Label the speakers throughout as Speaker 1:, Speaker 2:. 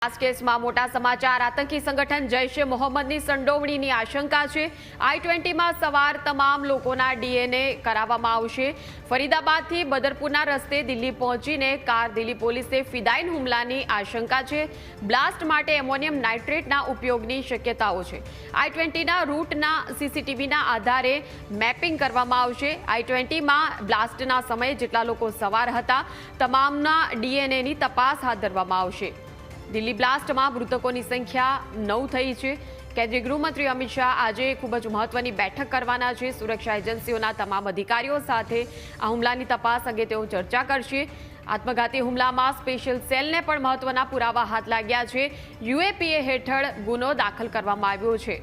Speaker 1: આ કેસમાં મોટા સમાચાર આતંકી સંગઠન જૈશ એ મોહમ્મદની સંડોવણીની આશંકા છે। I-20 માં સવાર તમામ લોકોના DNA કરાવવામાં આવશે। ફરીદાબાદથી બદરપુરના રસ્તે દિલ્હી પહોંચીને કાર દિલ્હી પોલીસે ફિદાઈન હુમલાની આશંકા છે। બ્લાસ્ટ માટે એમોનિયમ નાઇટ્રેટના ઉપયોગની શક્યતાઓ છે। I-20 ના રૂટના CCTVના આધારે મેપિંગ કરવામાં આવશે। I-20 માં બ્લાસ્ટના સમયે જેટલા લોકો સવાર હતા તમામના DNAની તપાસ હાથ ધરવામાં આવશે। દિલ્હી બ્લાસ્ટમાં મૃતકોની સંખ્યા 9 થઈ છે। કેન્દ્રીય ગૃહમંત્રી અમિત શાહ આજે ખૂબ જ મહત્વની બેઠક કરવાના છે। સુરક્ષા એજન્સીઓના તમામ અધિકારીઓ સાથે આ હુમલાની તપાસ અંગે તેઓ ચર્ચા કરશે। આત્મઘાતી હુમલામાં સ્પેશિયલ સેલને પણ મહત્વના પુરાવા હાથ લાગ્યા છે। UAPA હેઠળ ગુનો દાખલ કરવામાં આવ્યો છે।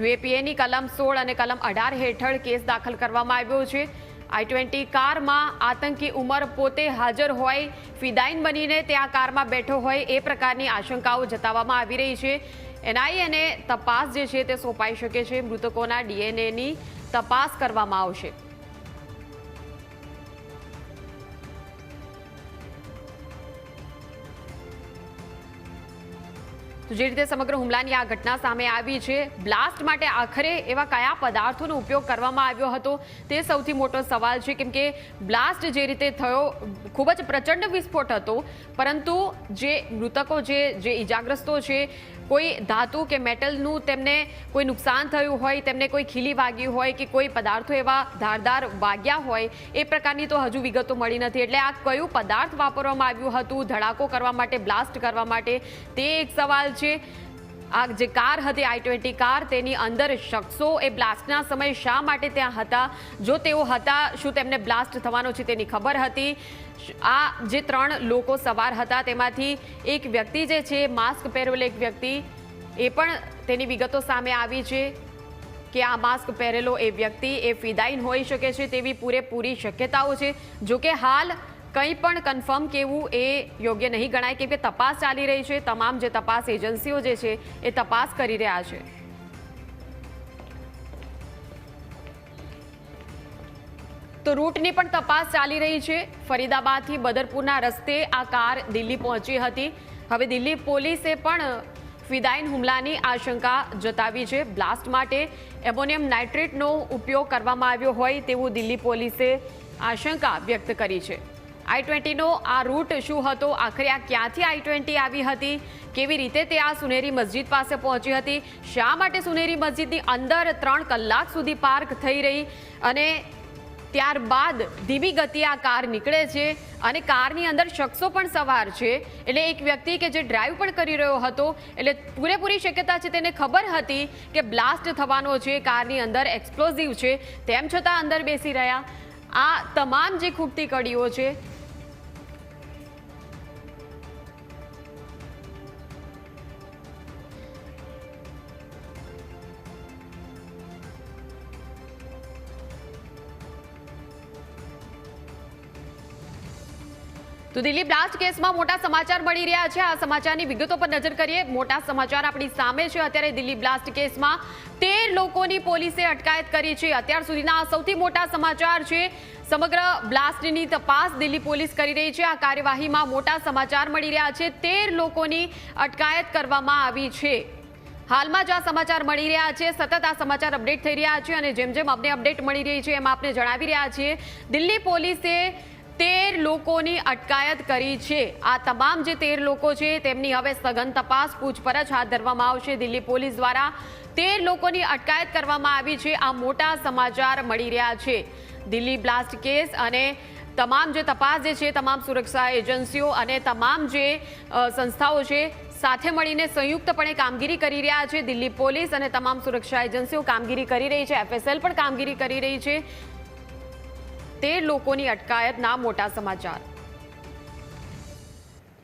Speaker 1: UAPAની કલમ 16 અને કલમ 18 હેઠળ કેસ દાખલ કરવામાં આવ્યો છે। I-20 કારમાં આતંકી ઉમર પોતે હાજર હોય, ફિદાઈન બનીને ત્યાં કારમાં બેઠો હોય એ પ્રકારની આશંકાઓ જતાવવામાં આવી રહી છે। NIAને તપાસ જે છે તે સોંપાઈ શકે છે। મૃતકોના DNAની તપાસ કરવામાં આવશે। તો જે રીતે સમગ્ર હુમલાની આ ઘટના સામે આવી છે, બ્લાસ્ટ માટે આખરે એવા કયા પદાર્થોનો ઉપયોગ કરવામાં આવ્યો હતો તે સૌથી મોટો સવાલ છે। કેમ કે બ્લાસ્ટ જે રીતે થયો ખૂબ જ પ્રચંડ વિસ્ફોટ હતો, પરંતુ જે મૃતકો જે ઈજાગ્રસ્તો છે, કોઈ ધાતુ કે મેટલનું તેમને કોઈ નુકસાન થયું હોય, તેમને કોઈ ખીલી વાગી હોય કે કોઈ પદાર્થો એવા ધારદાર વાગ્યા હોય એ પ્રકારની તો હજુ વિગતો મળી નથી। એટલે આ કયું પદાર્થ વાપરવામાં આવ્યું હતું ધડાકો કરવા માટે, બ્લાસ્ટ કરવા માટે, તે એક સવાલ છે। આ જે કાર હતી I-20 કાર, તેની અંદર શખ્સો એ બ્લાસ્ટના સમયે શા માટે ત્યાં હતા? જો તેઓ હતા, શું તેમને બ્લાસ્ટ થવાનો છે તેની ખબર હતી? આ જે 3 લોકો સવાર હતા તેમાંથી એક વ્યક્તિ જે છે માસ્ક પહેરેલો એક વ્યક્તિ, એ પણ તેની વિગતો સામે આવી છે કે આ માસ્ક પહેરેલો એ વ્યક્તિ એ ફિદાઈન હોઈ શકે છે તેવી પૂરેપૂરી શક્યતાઓ છે। જોકે હાલ કંઈ પણ કન્ફર્મ કહેવું એ યોગ્ય નહીં ગણાય, કેમ કે તપાસ ચાલી રહી છે। તમામ જે તપાસ એજન્સીઓ જે છે એ તપાસ કરી રહ્યા છે। તો રૂટની પણ તપાસ ચાલી રહી છે। ફરીદાબાદથી બદરપુરના રસ્તે આ કાર દિલ્હી પહોંચી હતી। હવે દિલ્હી પોલીસે પણ ફિદાઈન હુમલાની આશંકા જતાવી છે। બ્લાસ્ટ માટે એમોનિયમ નાઇટ્રેટનો ઉપયોગ કરવામાં આવ્યો હોય તેવું દિલ્હી પોલીસે આશંકા વ્યક્ત કરી છે। I-20નો આ રૂટ શું હતો? આખરે આ ક્યાંથી I-20 આવી હતી? કેવી રીતે તે આ સુનેરી મસ્જિદ પાસે પહોંચી હતી? શા માટે સુનેરી મસ્જિદની અંદર 3 કલાક સુધી પાર્ક થઈ રહી અને ત્યારબાદ ધીમી ગતિએ આ કાર નીકળે છે અને કારની અંદર શખ્સો પણ સવાર છે? એટલે એક વ્યક્તિ કે જે ડ્રાઈવ પણ કરી રહ્યો હતો, એટલે પૂરેપૂરી શક્યતા છે તેને ખબર હતી કે બ્લાસ્ટ થવાનો છે, કારની અંદર એક્સપ્લોઝિવ છે, તેમ છતાં અંદર બેસી રહ્યા। આ તમામ જે ખૂટતી કડીઓ છે તો દિલ્હી બ્લાસ્ટ કેસમાં મોટા સમાચાર મળી રહ્યા છે। આ સમાચારની વિગતો પર નજર કરીએ। મોટા સમાચાર આપણી સામે છે। અત્યારે દિલ્હી બ્લાસ્ટ કેસમાં 13 લોકોની પોલીસે અટકાયત કરી છે। અત્યાર સુધીના સૌથી મોટા સમાચાર છે। સમગ્ર બ્લાસ્ટની તપાસ દિલ્હી પોલીસ કરી રહી છે। આ કાર્યવાહીમાં મોટા સમાચાર મળી રહ્યા છે। 13 લોકોની અટકાયત કરવામાં આવી છે। હાલમાં જ આ સમાચાર મળી રહ્યા છે, સતત આ સમાચાર અપડેટ થઈ રહ્યા છે અને જેમ જેમ અમને અપડેટ મળી રહી છે એમ આપને જણાવી રહ્યા છીએ। દિલ્હી પોલીસે 13 લોકોની અટકાયત કરી છે। આ તમામ જે 13 લોકો છે તેમની હવે સઘન તપાસ, પૂછપરછ હાથ ધરવામાં આવશે। દિલ્હી પોલીસ દ્વારા 13 લોકોની અટકાયત કરવામાં આવી છે। આ મોટા સમાચાર મળી રહ્યા છે। દિલ્હી બ્લાસ્ટ કેસ અને તમામ જે તપાસ જે છે, તમામ સુરક્ષા એજન્સીઓ અને તમામ જે સંસ્થાઓ છે સાથે મળીને સંયુક્તપણે કામગીરી કરી રહ્યા છે। દિલ્હી પોલીસ અને તમામ સુરક્ષા એજન્સીઓ કામગીરી કરી રહી છે। FSL પણ કામગીરી કરી રહી છે। 13 લોકોની અટકાયતના મોટા સમાચાર।